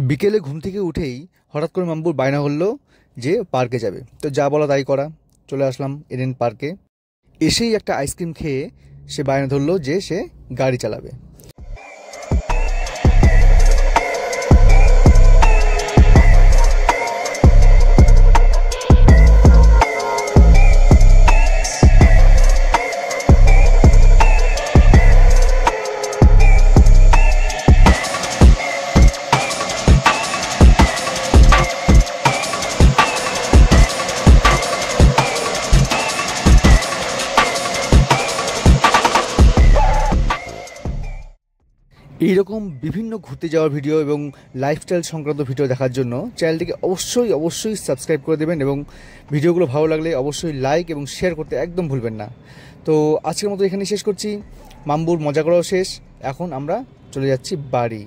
বিকেলে ঘুম থেকে উঠেই হঠাৎ করে মাম্বুর বায়না হলো যে পার্কে যাবে। তো যা বলা তাই করা, চলে আসলাম এডেন পার্কে। এসেই একটা আইসক্রিম খেয়ে সে বায়না ধরলো যে সে গাড়ি চালাবে। এইরকম বিভিন্ন ঘুরতে যাওয়ার ভিডিও এবং লাইফস্টাইল সংক্রান্ত ভিডিও দেখার জন্য চ্যানেলটিকে অবশ্যই সাবস্ক্রাইব করে দেবেন এবং ভিডিওগুলো ভালো লাগলে অবশ্যই লাইক এবং শেয়ার করতে একদম ভুলবেন না। তো আজকের মতো এখানেই শেষ করছি। মাম্বুর মজা করাও শেষ, এখন আমরা চলে যাচ্ছি বাড়ি।